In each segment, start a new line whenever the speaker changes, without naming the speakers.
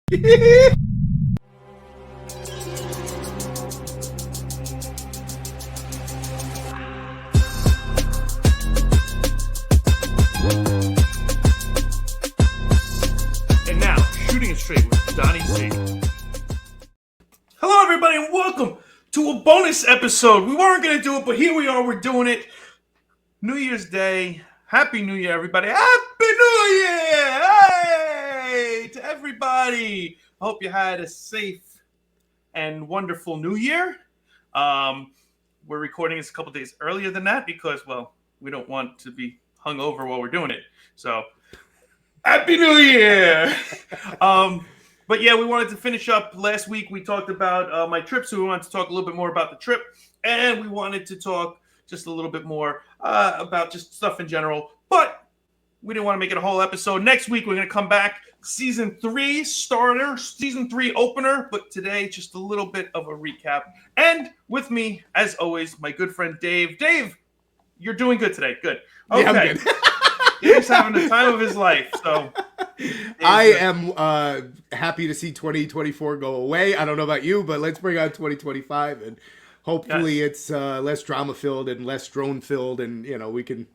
And now, Shooting It Straight with Donnie C. Hello, everybody, and welcome to a bonus episode. We weren't going to do it, but here we are. We're doing it. New Year's Day. Happy New Year, everybody. Happy New Year! Hey! To everybody. I hope you had a safe and wonderful New Year. We're recording this a couple days earlier than that because, well, we don't want to be hungover while we're doing it. So, Happy New Year! But yeah, we wanted to finish up. Last week we talked about my trip, so we wanted to talk a little bit more about the trip. And we wanted to talk just a little bit more about just stuff in general. But we didn't want to make it a whole episode. Next week we're going to come back. Season 3 starter, Season 3 opener. But today, just a little bit of a recap. And with me, as always, my good friend Dave. Dave, you're doing good today. Good. Okay.
Yeah, I'm good.
He's having the time of his life. So
I am happy to see 2024 go away. I don't know about you, but let's bring on 2025 and hopefully it's less drama filled and less drone filled, and we can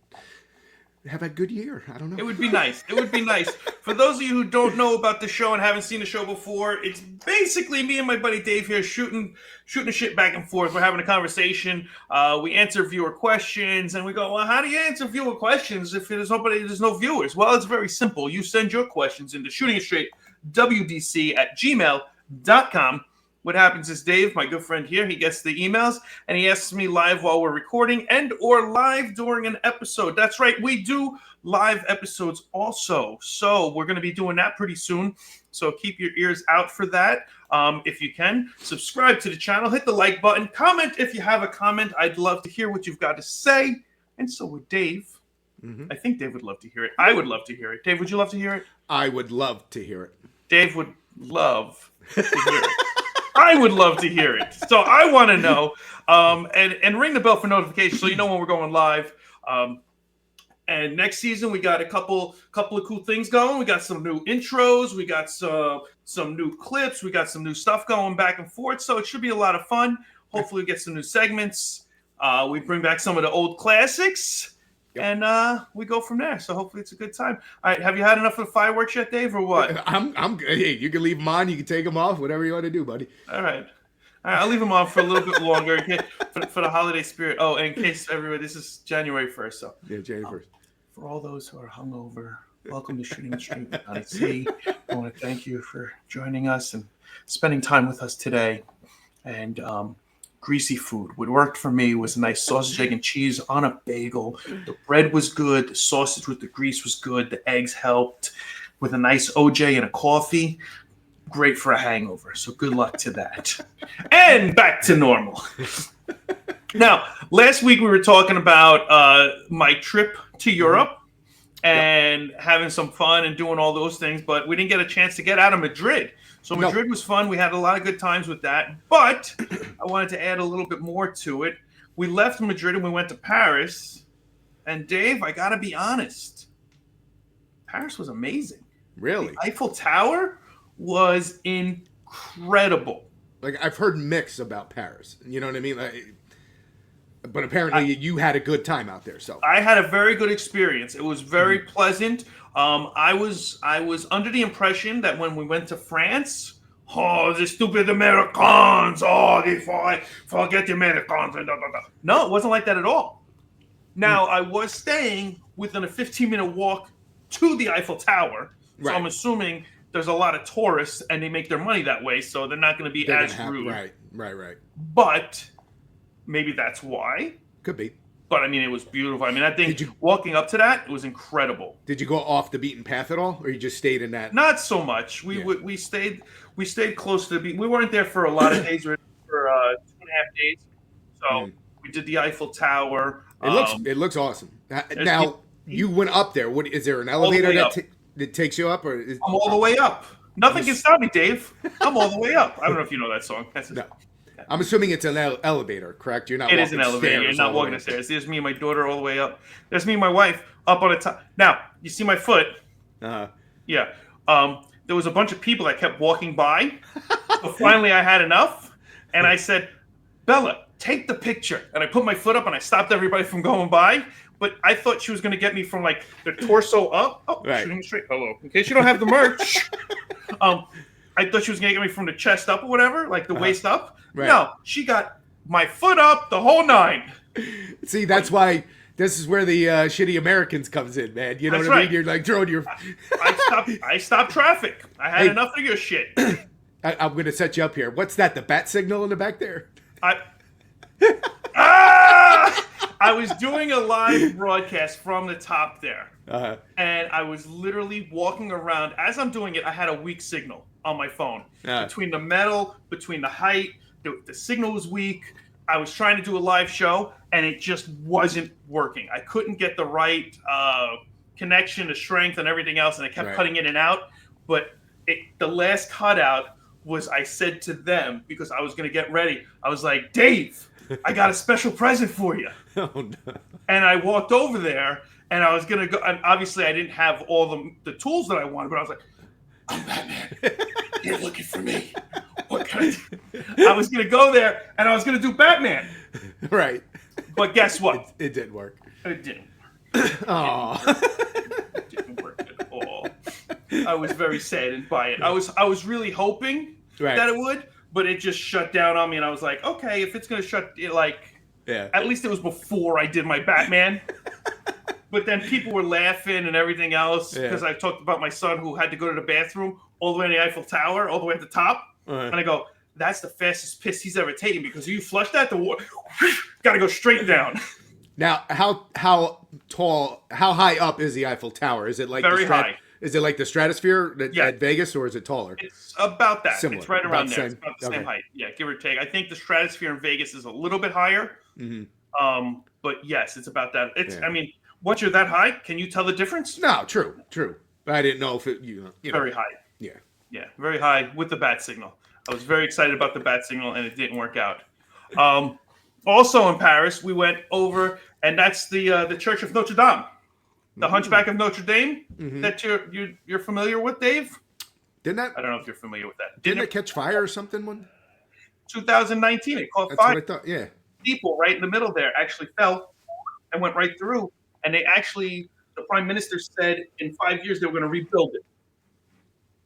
have a good year. I don't know.
It would be nice. It would be nice. For those of you who don't know about the show and haven't seen the show before, it's basically me and my buddy Dave here shooting the shit back and forth. We're having a conversation. We answer viewer questions, and we go, well, how do you answer viewer questions if there's no viewers? Well, it's very simple. You send your questions into shootingitstraightwdc@gmail.com. What happens is Dave, my good friend here, he gets the emails and he asks me live while we're recording and or live during an episode. That's right. We do live episodes also. So we're going to be doing that pretty soon. So keep your ears out for that. If you can, subscribe to the channel, hit the like button, comment if you have a comment. I'd love to hear what you've got to say. And so would Dave. Mm-hmm. I think Dave would love to hear it. I would love to hear it. Dave, would you love to hear it?
I would love to hear it.
Dave would love to hear it. I would love to hear it. So I want to know. And ring the bell for notifications so you know when we're going live. And next season, we got a couple of cool things going. We got some new intros. We got some new clips. We got some new stuff going back and forth. So it should be a lot of fun. Hopefully we get some new segments. We bring back some of the old classics. And we go from there. So hopefully it's a good time. All right, have you had enough of the fireworks yet, Dave, or what?
I'm good. Hey, you can leave them on. You can take them off. Whatever you want to do, buddy.
All right, I'll leave them on for a little bit longer for the holiday spirit. Oh, and in case everybody, this is January 1st. So
yeah, January 1st.
For all those who are hungover, welcome to Shooting It Straight with Donnie C. I want to thank you for joining us and spending time with us today. And greasy food. What worked for me was a nice sausage, egg, and cheese on a bagel. The bread was good. The sausage with the grease was good. The eggs helped. With a nice OJ and a coffee, great for a hangover. So good luck to that. And back to normal. Now, last week we were talking about my trip to Europe and having some fun and doing all those things, but we didn't get a chance to get out of Madrid. So Madrid was fun. We had a lot of good times with that. But I wanted to add a little bit more to it. We left Madrid and we went to Paris. And Dave, I got to be honest, Paris was amazing.
Really?
The Eiffel Tower was incredible.
Like, I've heard mixed about Paris. You know what I mean? But apparently you had a good time out there. So
I had a very good experience. It was very pleasant. I was under the impression that when we went to France, the stupid Americans, they forget the Americans. No, it wasn't like that at all. Now, I was staying within a 15-minute walk to the Eiffel Tower, so I'm assuming there's a lot of tourists and they make their money that way, so they're not going to be as rude.
Right.
But maybe that's why.
Could be.
But I mean, it was beautiful. I mean, I think walking up to that, it was incredible.
Did you go off the beaten path at all, or you just stayed in that?
Not so much. We stayed close to the beach. We weren't there for a lot of days. We were there for 2.5 days. So we did the Eiffel Tower.
It looks awesome. Now you went up there. What is there an elevator that takes you up, or?
I'm all the way up. Nothing can stop me, Dave. I'm all the way up. I don't know if you know that song.
No. I'm assuming it's an elevator, correct? You're not.
It is an elevator. You're not walking the stairs. There's me and my daughter all the way up. There's me and my wife up on the top. Now you see my foot.
Uh-huh.
Yeah. there was a bunch of people that kept walking by. But finally, I had enough, and I said, Bella, take the picture. And I put my foot up, and I stopped everybody from going by. But I thought she was going to get me from, like, the torso up. Oh, right. Shooting straight. Hello. In case you don't have the merch. I thought she was going to get me from the chest up or whatever, like the waist up. Right. No, she got my foot up, the whole 9.
See, that's why this is where the shitty Americans comes in, man. You know what I mean? You're like throwing your...
I stopped traffic. I had enough of your shit.
I'm going to set you up here. What's that, the bat signal in the back there?
I was doing a live broadcast from the top there. And I was literally walking around. As I'm doing it, I had a weak signal on my phone. Between the metal, between the height, the signal was weak. I was trying to do a live show, and it just wasn't working. I couldn't get the right connection to strength and everything else, and it kept cutting in and out. But the last cutout was I said to them, because I was going to get ready, I was like, Dave, I got a special present for you. Oh, no. And I walked over there, and I was going to go, and obviously I didn't have all the tools that I wanted, but I was like, I'm Batman. You're looking for me. What can I do? I was going to go there, and I was going to do Batman.
Right.
But guess what?
It didn't work.
It didn't work. It didn't work at all. I was very saddened by it. I was really hoping that it would, but it just shut down on me, and I was like, okay, if it's going to shut it, at least it was before I did my Batman. But then people were laughing and everything else because I talked about my son who had to go to the bathroom all the way in the Eiffel Tower, all the way at the top. And I go, that's the fastest piss he's ever taken because you flush that, the water got to go straight down.
Now, how high up is the Eiffel Tower? Is it like
very high?
Is it like the stratosphere at Vegas, or is it taller?
It's about that.
Similar.
It's right around there. It's about the same height. Yeah, give or take. I think the stratosphere in Vegas is a little bit higher. Mm-hmm. But yes, it's about that. I mean, once you're that high, can you tell the difference?
No, true. But I didn't know if it, you know.
Very high. Yeah, very high with the bat signal. I was very excited about the bat signal, and it didn't work out. Also in Paris, we went over, and that's the Church of Notre Dame, the Hunchback of Notre Dame that you're familiar with, Dave.
Didn't that?
I don't know if you're familiar with that.
Didn't it catch fire or something?
2019, it caught fire.
That's what I thought. Yeah.
People right in the middle there actually fell and went right through, and the Prime Minister said in 5 years they were going to rebuild it.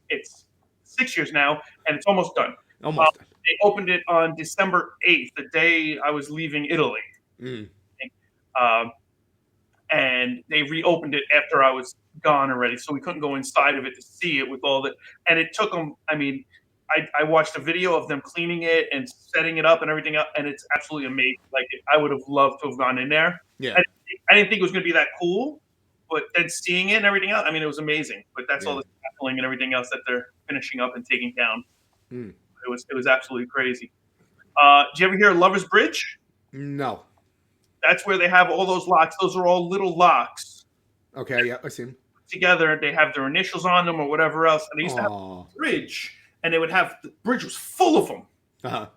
It's 6 years now, and it's almost done.
Almost done.
They opened it on December 8th, the day I was leaving Italy. And they reopened it after I was gone already, so we couldn't go inside of it to see it with all the. And it took them. I mean, I watched a video of them cleaning it and setting it up and everything else, and it's absolutely amazing. Like, I would have loved to have gone in there.
Yeah.
I didn't think it was going to be that cool, but then seeing it and everything else, I mean, it was amazing. But that's all the scaffolding and everything else that they're finishing up and taking down. It was absolutely crazy. Did you ever hear of Lover's Bridge?
No.
That's where they have all those locks. Those are all little locks.
Okay, yeah, I see them.
Together, they have their initials on them or whatever else. And they used to have a bridge, and the bridge was full of them.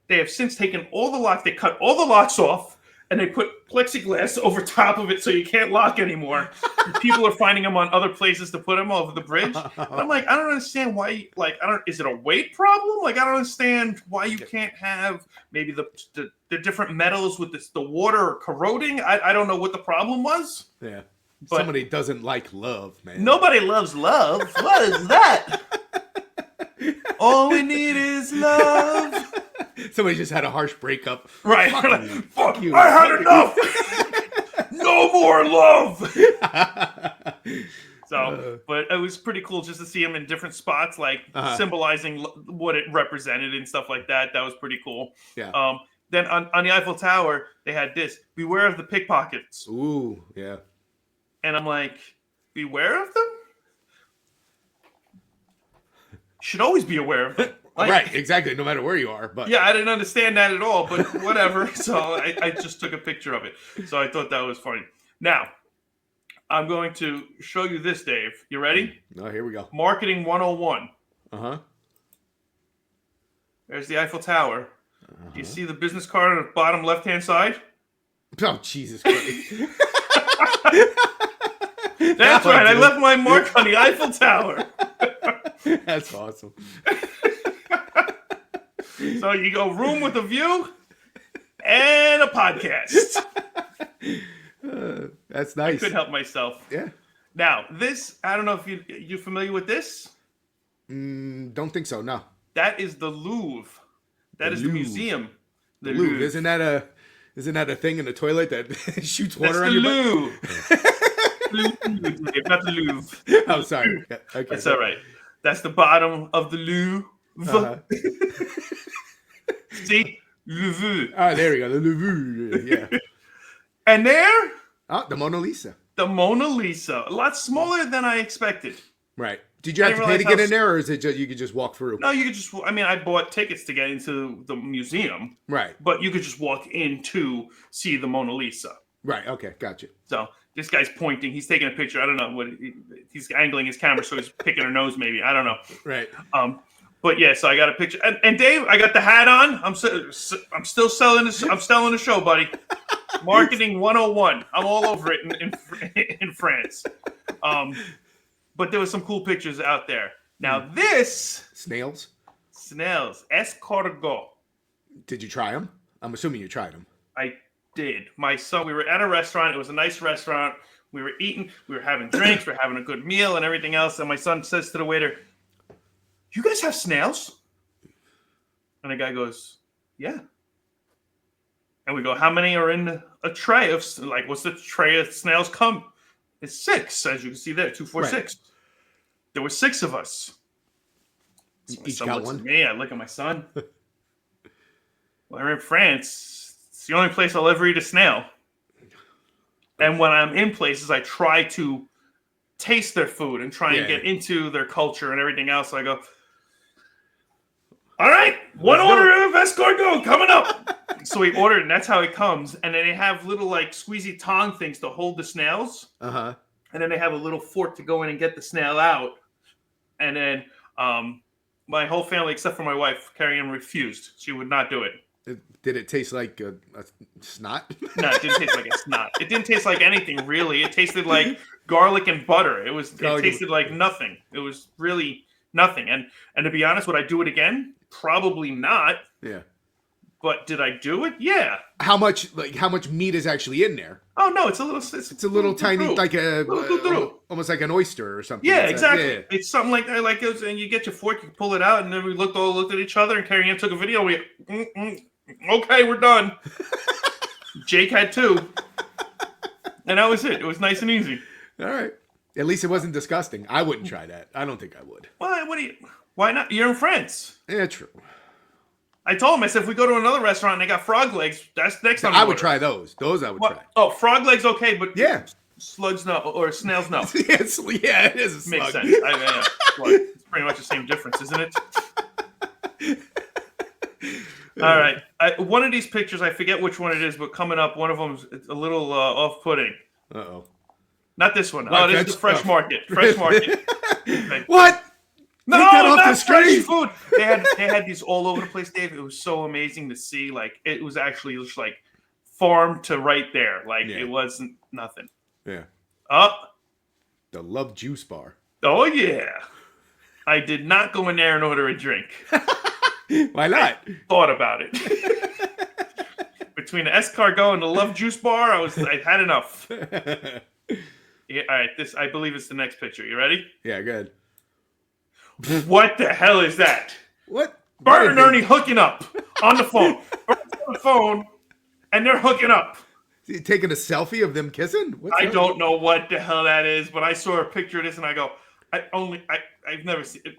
They have since taken all the locks. They cut all the locks off, and they put plexiglass over top of it so you can't lock anymore. People are finding them on other places to put them over the bridge. And I'm like, I don't understand why. Like, is it a weight problem? Like, I don't understand why you can't have maybe the different metals with the water corroding. I don't know what the problem was.
Yeah, but somebody doesn't like love, man.
Nobody loves love. What is that? All we need is love.
Somebody just had a harsh breakup.
Right.
Fuck you.
I had enough. No more love. So, but it was pretty cool just to see him in different spots, like symbolizing what it represented and stuff like that. That was pretty cool.
Yeah.
Then on the Eiffel Tower, they had this: beware of the pickpockets.
Ooh, yeah.
And I'm like, beware of them? Should always be aware of them. Like,
right, exactly, no matter where you are. But
yeah, I didn't understand that at all, but whatever. So I just took a picture of it. So I thought that was funny. Now, I'm going to show you this, Dave. You ready?
Oh, here we go.
Marketing 101.
Uh-huh.
There's the Eiffel Tower. Do you see the business card on the bottom left-hand side?
Oh, Jesus Christ.
That's right. I left my mark on the Eiffel Tower.
That's awesome.
So you go room with a view and a podcast.
That's nice.
I couldn't help myself.
Yeah.
Now, this, I don't know if you familiar with this?
Don't think so, no.
That is the Louvre. That is the museum.
The Louvre. Isn't that a thing in the toilet that shoots water on your
butt? Not the Louvre.
Oh, sorry. Okay.
That's all right. That's the bottom of the Louvre. See? Louvre.
Ah, there we go. The Louvre. Yeah.
And there?
Oh, the Mona Lisa.
The Mona Lisa. A lot smaller than I expected.
Right. Did you have to pay to get in there, or is it just you could just walk through?
No, you could just. I mean, I bought tickets to get into the museum.
Right.
But you could just walk in to see the Mona Lisa.
Right. Okay. Gotcha.
So this guy's pointing. He's taking a picture. I don't know what he's angling his camera, so he's picking her nose. Maybe I don't know.
Right.
But yeah, so I got a picture. And Dave, I got the hat on. I'm still selling this. I'm selling the show, buddy. Marketing 101. I'm all over it in France. But there was some cool pictures out there. Now this
snails,
escargot.
Did you try them? I'm assuming you tried them.
I did. My son. We were at a restaurant. It was a nice restaurant. We were eating. We were having drinks. We were having a good meal and everything else. And my son says to the waiter, "You guys have snails?" And the guy goes, "Yeah." And we go, "How many are in a tray of, like, what's the tray of snails come?" It's 6, as you can see there, 2, 4, 6. There were 6 of us. So my son looks at me, I look at my son. Well, I'm in France. It's the only place I'll ever eat a snail. And when I'm in places, I try to taste their food and try and get into their culture and everything else. So I go, "All right, one order of escargot coming up." So we ordered, and that's how it comes. And then they have little, like, squeezy tongue things to hold the snails.
Uh-huh.
And then they have a little fork to go in and get the snail out. And then my whole family, except for my wife, Carrie Ann, refused. She would not do it.
Did it taste like a snot?
No, it didn't taste like a snot. It didn't taste like anything, really. It tasted like garlic and butter. It tasted like nothing. It was really nothing. And to be honest, would I do it again? Probably not.
Yeah. But
did I do it? Yeah.
How much meat is actually in there?
Oh no, it's a little
tiny, like almost like an oyster or something.
Yeah, exactly. It's something like that. Like and you get your fork, you pull it out, and then we looked at each other, and Carrie Ann took a video. We okay, we're done. Jake had 2, and that was it. It was nice and easy.
All right. At least it wasn't disgusting. I wouldn't try that. I don't think I would.
Why not? You're in France.
Yeah, true.
I told him, I said, if we go to another restaurant and they got frog legs, that's next time.
I would try those. Those I would try.
Oh, frog legs, okay, but slugs no, or snails no.
Yeah, it is a slug.
Makes sense. It's pretty much the same difference, isn't it? All right. One of these pictures, I forget which one it is, but coming up, one of them's a little off-putting.
Uh-oh.
Not this one. Oh, this is the Fresh Market. Fresh Market. Okay.
What?
No, not fresh food. They had these all over the place, Dave. It was so amazing to see. Like, it was actually just like farm to right there. Like, it wasn't nothing.
Yeah.
The
Love Juice Bar.
Oh yeah. I did not go in there and order a drink.
Why not?
I thought about it. Between the escargot and the Love Juice Bar, I had enough. Yeah. All right. I believe it's the next picture. You ready?
Yeah. Good.
What the hell is that?
What?
Bert and Ernie hooking up on the phone. Bert's on the phone, and they're hooking up.
You taking a selfie of them kissing?
I don't know what the hell that is, but I saw a picture of this, and I go, I've never seen it.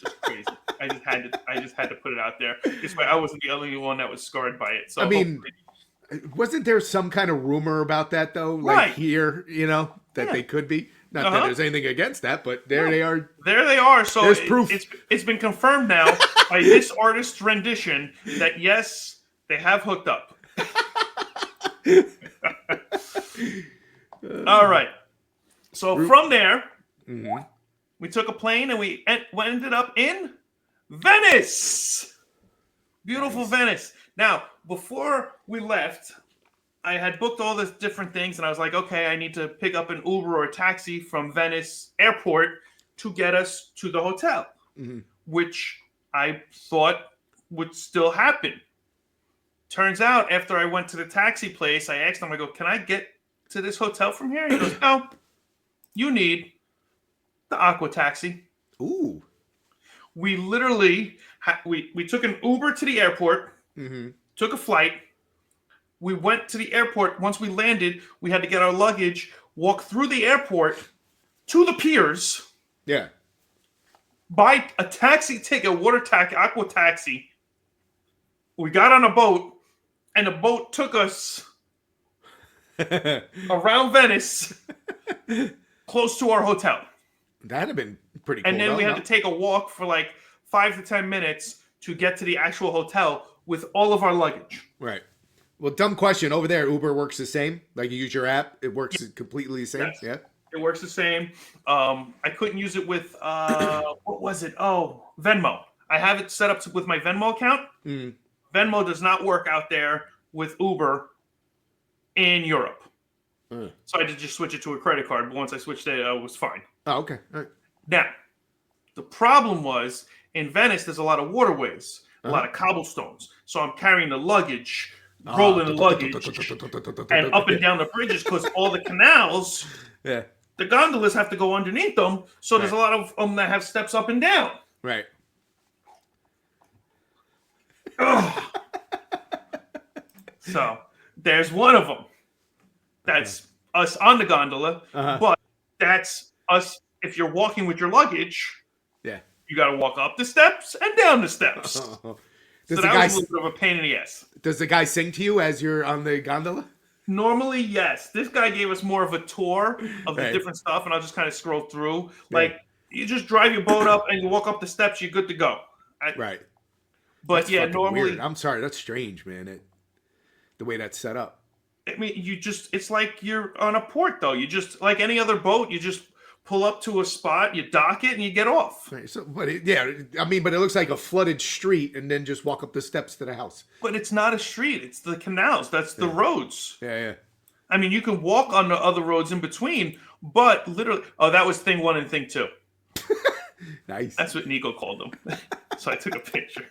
Just crazy. I just had to put it out there. This way, I wasn't the only one that was scarred by it. So
I mean, wasn't there some kind of rumor about that though? Like here, that they could be. Not that there's anything against that, but there they are.
There they are. So
there's proof.
It's been confirmed now by this artist's rendition that yes, they have hooked up. All right. So from there, we took a plane and we ended up in Venice. Beautiful Venice. Now, before we left, I had booked all the different things, and I was like, okay, I need to pick up an Uber or a taxi from Venice Airport to get us to the hotel, which I thought would still happen. Turns out, after I went to the taxi place, I asked him, I go, can I get to this hotel from here? He goes, no, you need the Aqua Taxi.
Ooh.
We literally, we took an Uber to the airport, took a flight. We went to the airport. Once we landed, we had to get our luggage, walk through the airport to the piers.
Yeah.
Buy a taxi ticket, water taxi, Aqua Taxi. We got on a boat, and the boat took us around Venice, close to our hotel.
That'd have been pretty cool.
And then we had to take a walk for like 5 to 10 minutes to get to the actual hotel with all of our luggage.
Right. Well, dumb question. Over there, Uber works the same? Like, you use your app, it works completely the same?
Yes.
Yeah?
It works the same. I couldn't use it with, what was it? Oh, Venmo. I have it set up with my Venmo account. Venmo does not work out there with Uber in Europe. So I had to just switch it to a credit card. But once I switched it, it was fine.
Oh, okay. All right.
Now, the problem was, in Venice, there's a lot of waterways, a lot of cobblestones. So I'm carrying the luggage, rolling the luggage, and up and down the bridges because all the canals, the gondolas have to go underneath them. So there's a lot of them that have steps up and down.
Right.
So there's one of them. That's us on the gondola, but that's us if you're walking with your luggage.
Yeah.
You got to walk up the steps and down the steps. So that was a little bit of a pain in the ass.
Does the guy sing to you as you're on the gondola?
Normally, yes. This guy gave us more of a tour of the different stuff, and I'll just kind of scroll through. Like, you just drive your boat up and you walk up the steps, you're good to go.
Right.
But that's normally...
Weird. I'm sorry, that's strange, man. The way that's set up.
I mean, it's like you're on a port, though. You just, like any other boat, you just pull up to a spot, you dock it, and you get off.
Right. So, but it looks like a flooded street, and then just walk up the steps to the house.
But it's not a street. It's the canals. That's the roads.
Yeah.
I mean, you can walk on the other roads in between, but literally... Oh, that was thing 1 and thing 2.
Nice.
That's what Nico called them. So I took a picture.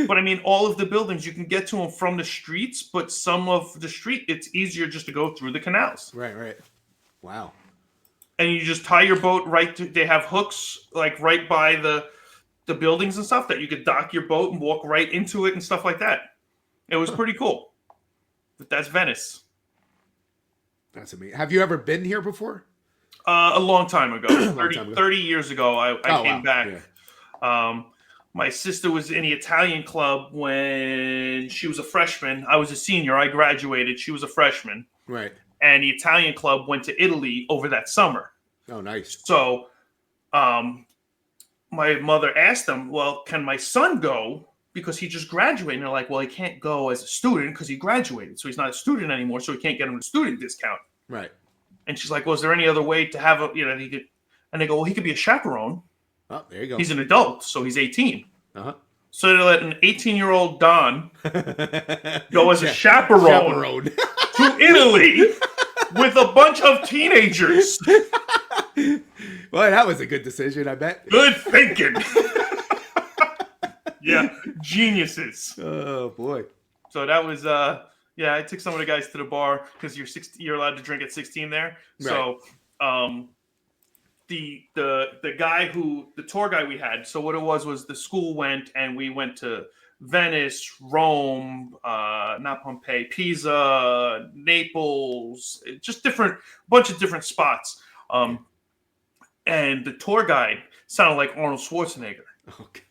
But I mean, all of the buildings, you can get to them from the streets, but some of the street, it's easier just to go through the canals.
Right. Wow.
And you just tie your boat they have hooks like right by the buildings and stuff that you could dock your boat and walk right into it and stuff like that. It was pretty cool. But that's Venice. That's
amazing. Have you ever been here before?
A long time ago. 30 years ago, I came back. Yeah. My sister was in the Italian club when she was a freshman. I was a senior. I graduated. She was a freshman.
Right.
And the Italian club went to Italy over that summer.
Oh, nice.
So my mother asked them, well, can my son go? Because he just graduated. And they're like, well, he can't go as a student because he graduated. So he's not a student anymore. So he can't get him a student discount.
Right.
And she's like, well, is there any other way to have he could, and they go, well, he could be a chaperone.
Oh, there you go.
He's an adult, so he's 18.
Uh-huh.
So they let an 18-year-old Don go as a chaperone to Italy with a bunch of teenagers.
Well, that was a good decision, I bet.
Good thinking. Yeah, geniuses.
Oh, boy.
So that was, I took some of the guys to the bar because you're allowed to drink at 16 there. Right. So the guy the tour guide we had, so what it was the school went and we went to Venice, Rome, not Pompeii, Pisa, Naples, just bunch of different spots. And the tour guide sounded like Arnold Schwarzenegger.
Okay.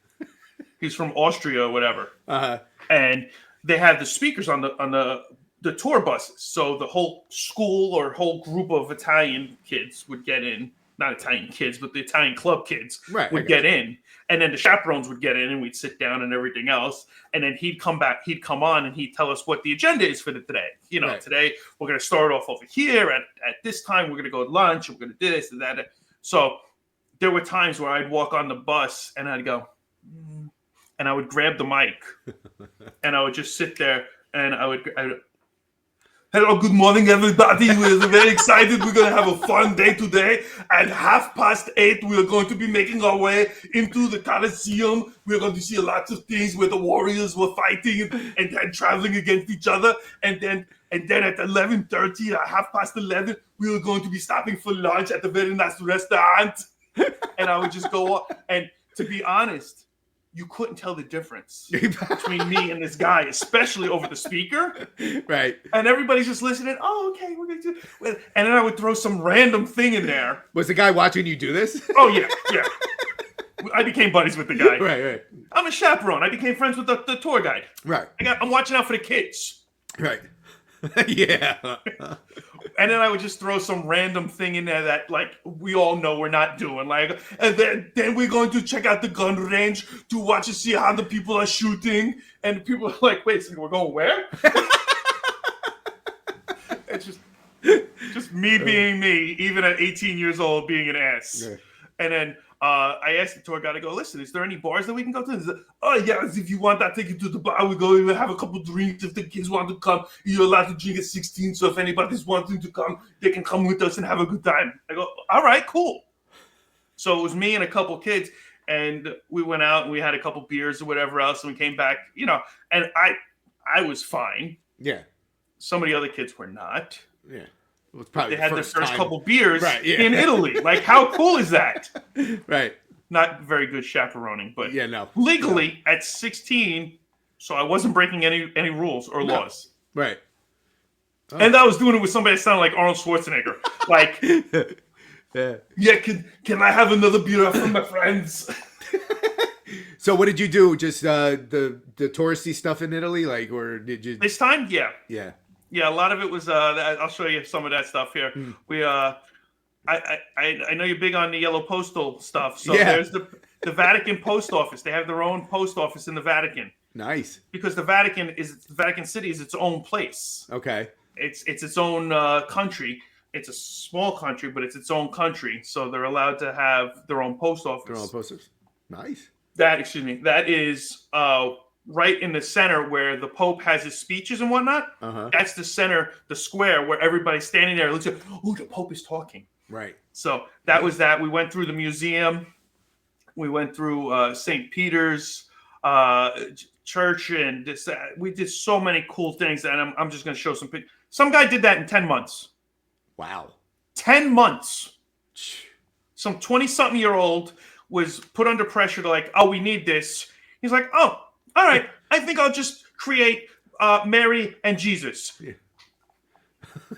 He's from Austria or whatever.
Uh-huh.
And they had the speakers on the tour buses. So the whole school or whole group of Italian kids would get in. Not Italian kids, but the Italian club kids would get in. And then the chaperones would get in and we'd sit down and everything else. And then he'd come on and he'd tell us what the agenda is for the today. Today we're going to start off over here. At this time, we're going to go to lunch. And we're going to do this and that. So there were times where I'd walk on the bus and I'd go, and I would grab the mic and I would just sit there and I would Hello, good morning, everybody. We're very excited. We're going to have a fun day today. At 8:30, we are going to be making our way into the Coloseum. We're going to see lots of things where the warriors were fighting and then traveling against each other. And then at 11:30, at 11:30, we were going to be stopping for lunch at a very nice restaurant. And I would just go on. And to be honest, you couldn't tell the difference between me and this guy, especially over the speaker.
Right.
And everybody's just listening. Oh, okay, we're going to do it. And then I would throw some random thing in there.
Was the guy watching you do this?
Oh, yeah. I became buddies with the guy.
Right.
I'm a chaperone. I became friends with the tour guide.
Right.
I'm watching out for the kids.
Right. Yeah.
And then I would just throw some random thing in there that, like, we all know we're not doing. Like, and then we're going to check out the gun range to watch and see how the people are shooting. And people are like, wait a second, we're going where? It's just me being me, even at 18 years old, being an ass. Yeah. And then I asked the tour guide, I go, listen, is there any bars that we can go to? He's like, oh, yes, if you want, I'll take you to the bar. We go, we have a couple drinks. If the kids want to come, you're allowed to drink at 16. So if anybody's wanting to come, they can come with us and have a good time. I go, all right, cool. So it was me and a couple kids, and we went out and we had a couple beers or whatever else, and we came back, and I was fine.
Yeah.
Some of the other kids were not.
Yeah. Well, probably
they had their first
time.
couple beers in Italy. Like, how cool is that?
Right.
Not very good chaperoning, but legally at 16, so I wasn't breaking any rules or laws.
Right.
Oh. And I was doing it with somebody that sounded like Arnold Schwarzenegger. Like, can I have another beer from my friends?
So what did you do? Just the touristy stuff in Italy, like, or did you?
This time, yeah. Yeah, a lot of it was. I'll show you some of that stuff here. We, I know you're big on the yellow postal stuff. So there's the Vatican post office. They have their own post office in the Vatican.
Nice. Because
the Vatican City is its own place.
Okay.
It's its own country. It's a small country, but it's its own country. So they're allowed to have their own post office.
Their own post office. Nice.
That is right in the center where the Pope has his speeches and whatnot. Uh-huh. That's the center, the square where everybody's standing there. Looks like, oh, the Pope is talking.
Right.
So that was that. We went through the museum. We went through St. Peter's church, and we did so many cool things. And I'm just going to show some pictures. Some guy did that in 10 months.
Wow.
10 months. Some 20-something-year-old was put under pressure to like, oh, we need this. He's like, oh, all right, I think I'll just create Mary and Jesus. Yeah.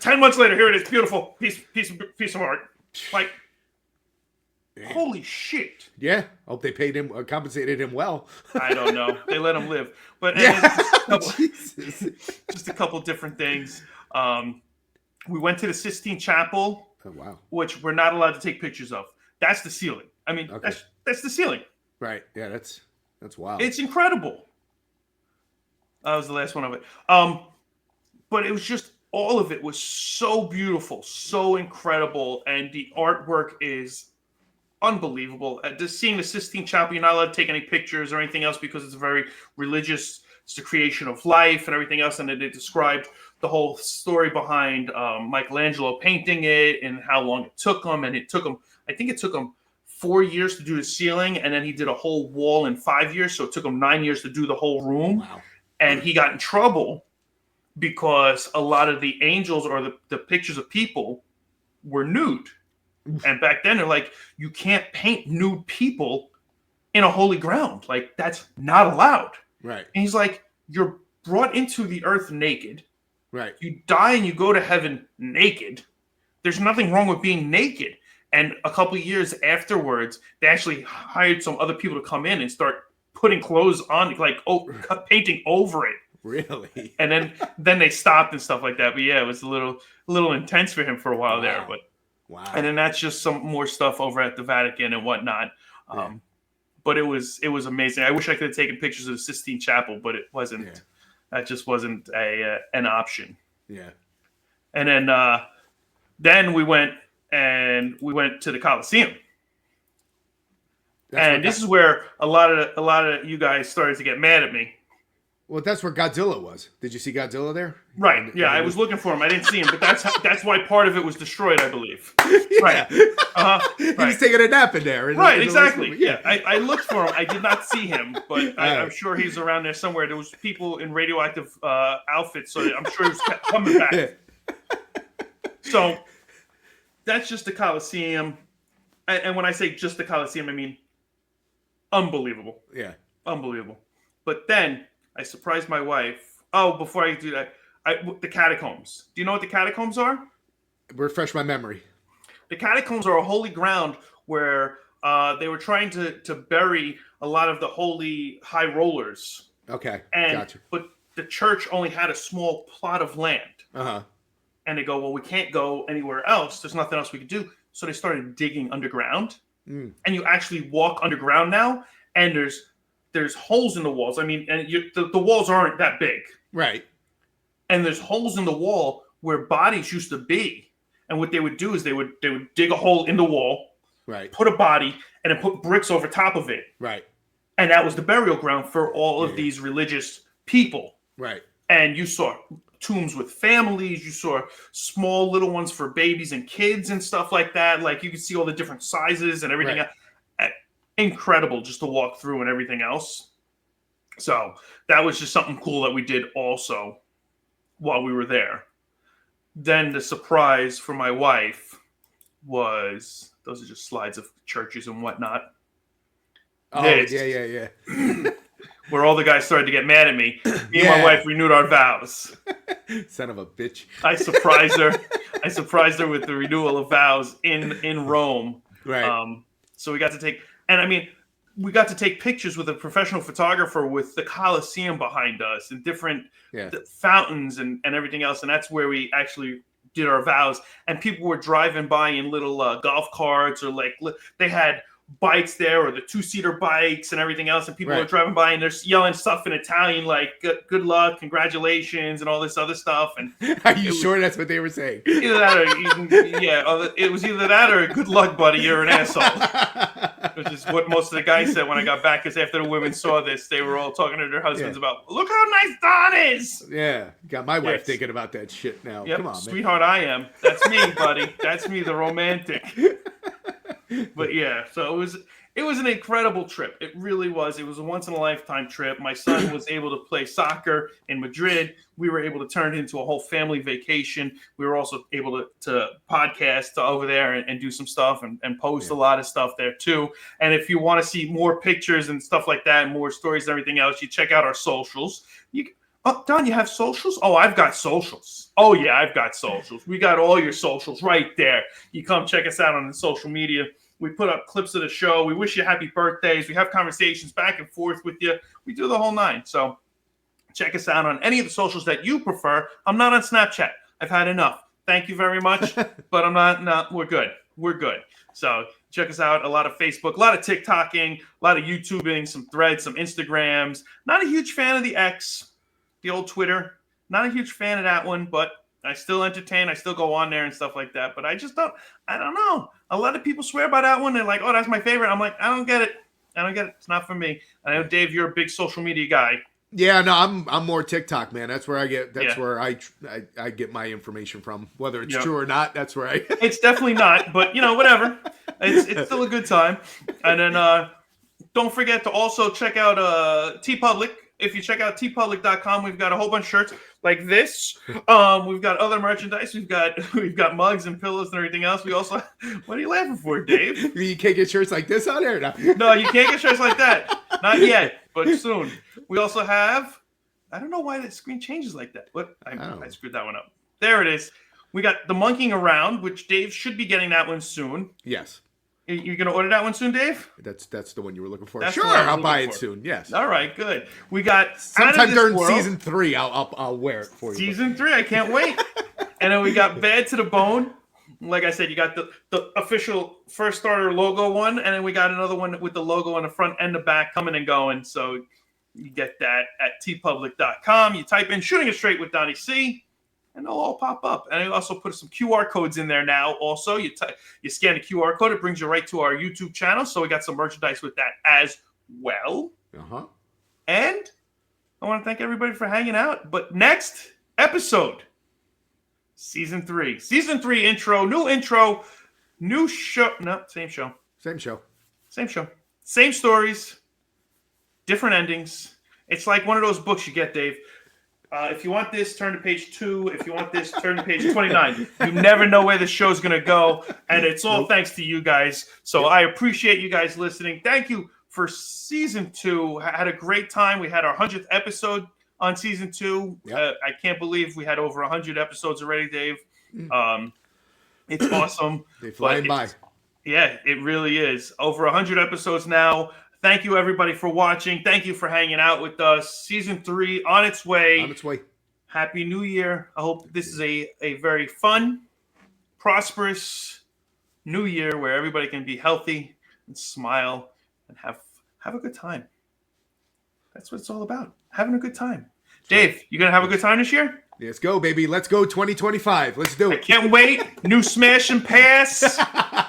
10 months later, here it is, beautiful piece of art. Like, holy shit.
Yeah, hope they paid him, compensated him well.
I don't know. They let him live. But just a couple different things. We went to the Sistine Chapel, which we're not allowed to take pictures of. That's the ceiling. I mean, that's the ceiling.
Right. Yeah, that's wild.
It's incredible. That was the last one of it. But it was just, all of it was so beautiful, so incredible, and the artwork is unbelievable. Just seeing the Sistine Chapel, you're not allowed to take any pictures or anything else because it's very religious. It's the creation of life and everything else, and then they described the whole story behind Michelangelo painting it and how long it took him. And I think it took him 4 years to do the ceiling, and then he did a whole wall in 5 years. So it took him 9 years to do the whole room.
Wow.
And he got in trouble because a lot of the angels or the pictures of people were nude. And back then they're like, you can't paint nude people in a holy ground. Like, that's not allowed.
Right.
And he's like, you're brought into the earth naked.
Right.
You die and you go to heaven naked. There's nothing wrong with being naked. And a couple of years afterwards, they actually hired some other people to come in and start putting clothes on, like painting over it.
Really?
And then they stopped and stuff like that. But yeah, it was a little intense for him for a while there. But
wow.
And then that's just some more stuff over at the Vatican and whatnot.
Yeah.
But it was amazing. I wish I could have taken pictures of the Sistine Chapel, but it wasn't. Yeah. That just wasn't an option.
Yeah.
And then we went to the Coliseum. And this is where a lot of you guys started to get mad at me.
Well, that's where Godzilla was. Did you see Godzilla there?
Right. Yeah, I was looking for him. I didn't see him, but that's why part of it was destroyed, I believe.
Yeah.
Right.
He was taking a nap in there.
Right, exactly. Yeah, I looked for him. I did not see him, but I'm sure he's around there somewhere. There was people in radioactive outfits, so I'm sure he was coming back. So that's just the Coliseum. And when I say just the Coliseum, I mean unbelievable.
Yeah.
Unbelievable. But then I surprised my wife. Oh, before I do that, the catacombs. Do you know what the catacombs are?
Refresh my memory.
The catacombs are a holy ground where they were trying to bury a lot of the holy high rollers.
Okay,
gotcha. But the church only had a small plot of land.
Uh-huh.
And they go, well, we can't go anywhere else. There's nothing else we could do. So they started digging underground. And you actually walk underground now, and there's holes in the walls. I mean, and the walls aren't that big.
Right.
And there's holes in the wall where bodies used to be. And what they would do is they would dig a hole in the wall,
right,
put a body, and then put bricks over top of it.
Right.
And that was the burial ground for all of these religious people.
Right.
And you saw tombs with families. You saw small little ones for babies and kids and stuff like that. Like you could see all the different sizes and everything. Right. Incredible just to walk through and everything else. So that was just something cool that we did also while we were there. Then the surprise for my wife was, those are just slides of churches and whatnot.
Oh, yeah.
Where all the guys started to get mad at me. Me and my wife renewed our vows.
Son of a bitch.
I surprised her. I surprised her with the renewal of vows in Rome.
Right.
So we got to take, and I mean, we got to take pictures with a professional photographer with the Coliseum behind us and different fountains and everything else. And that's where we actually did our vows. And people were driving by in little golf carts, or like they had bikes there, or the 2-seater bikes and everything else. And people were driving by and they're yelling stuff in Italian, like good luck, congratulations, and all this other stuff. And
are you sure that's what they were saying?
Either that or it was either that or good luck, buddy, you're an asshole. Which is what most of the guys said when I got back, because after the women saw this, they were all talking to their husbands about, look how nice Don is.
Yeah, got my wife thinking about that shit now.
Yep,
come on, man.
Sweetheart, I am. That's me, buddy. That's me, the romantic. But yeah, so it was an incredible trip. It really was. It was a once-in-a-lifetime trip. My son was able to play soccer in Madrid. We were able to turn it into a whole family vacation. We were also able to podcast over there and do some stuff and post a lot of stuff there too. And if you want to see more pictures and stuff like that, and more stories and everything else, you check out our socials. Oh, Don, you have socials? Oh, I've got socials. Oh, yeah, I've got socials. We got all your socials right there. You come check us out on the social media. We put up clips of the show. We wish you happy birthdays. We have conversations back and forth with you. We do the whole nine. So check us out on any of the socials that you prefer. I'm not on Snapchat. I've had enough. Thank you very much. But I'm not. We're good. We're good. So check us out. A lot of Facebook, a lot of TikToking, a lot of YouTubing, some Threads, some Instagrams. Not a huge fan of the X. The old Twitter, not a huge fan of that one, but I still entertain. I still go on there and stuff like that. But I don't know. A lot of people swear by that one. They're like, oh, that's my favorite. I'm like, I don't get it. It's not for me. I know, Dave, you're a big social media guy.
Yeah, no, I'm more TikTok, man. That's where I get. Where I get my information from. Whether it's true or not, that's where I.
It's definitely not, but whatever. It's still a good time. And then don't forget to also check out TeePublic. If you check out tpublic.com, we've got a whole bunch of shirts like this. We've got other merchandise. We've got mugs and pillows and everything else. We also, what are you laughing for, Dave?
You can't get shirts like this on there?
No, you can't get shirts like that. Not yet, but soon. We also have, I don't know why the screen changes like that. What? I screwed that one up. There it is. We got the Monkeying Around, which Dave should be getting that one soon.
Yes.
You're going to order that one soon, Dave?
That's the one you were looking for.
That's
sure, I'll buy it soon. Yes.
All right, good. We got
sometime during season 3. I'll wear it for you.
Season 3, I can't wait. And then we got Bad to the Bone. Like I said, you got the official First Starter logo one, and then we got another one with the logo on the front and the back coming and going. So you get that at tpublic.com. You type in Shooting It Straight with Donnie C, and they'll all pop up. And I also put some QR codes in there now. Also, you scan the QR code, it brings you right to our YouTube channel. So we got some merchandise with that as well.
Uh-huh.
And I want to thank everybody for hanging out. But next episode, season 3. Season 3 intro, new show. No, same show.
Same show.
Same show. Same stories, different endings. It's like one of those books you get, Dave. If you want this, turn to page 2. If you want this, turn to page 29. You never know where the show's going to go, and it's all thanks to you guys. So I appreciate you guys listening. Thank you for season 2. I had a great time. We had our 100th episode on season 2.
Yep.
I can't believe we had over 100 episodes already, Dave. It's awesome.
They flying by.
Yeah, it really is. Over 100 episodes now. Thank you, everybody, for watching. Thank you for hanging out with us. Season 3 on its way.
On its way.
Happy New Year. I hope this is a very fun, prosperous New Year where everybody can be healthy and smile and have a good time. That's what it's all about. Having a good time. Dave, you going to have a good time this year?
Let's go, baby. Let's go 2025. Let's do it.
I can't wait. New smash and pass. It's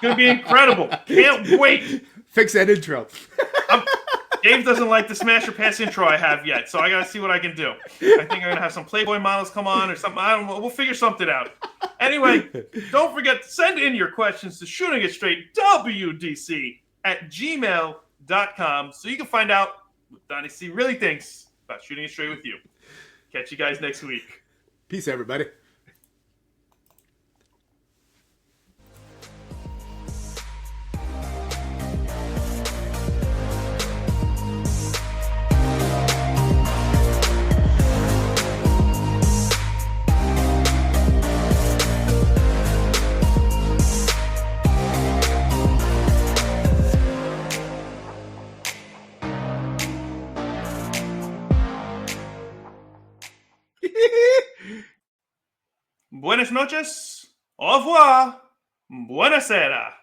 going to be incredible. Can't wait.
Fix that intro.
Dave doesn't like the smash or pass intro I have yet, so I got to see what I can do. I think I'm going to have some Playboy models come on or something. I don't know. We'll figure something out. Anyway, don't forget to send in your questions to shootingitstraightwdc at gmail.com so you can find out what Donnie C really thinks about shooting it straight with you. Catch you guys next week.
Peace, everybody.
Buenas noches. Au revoir. Buenasera.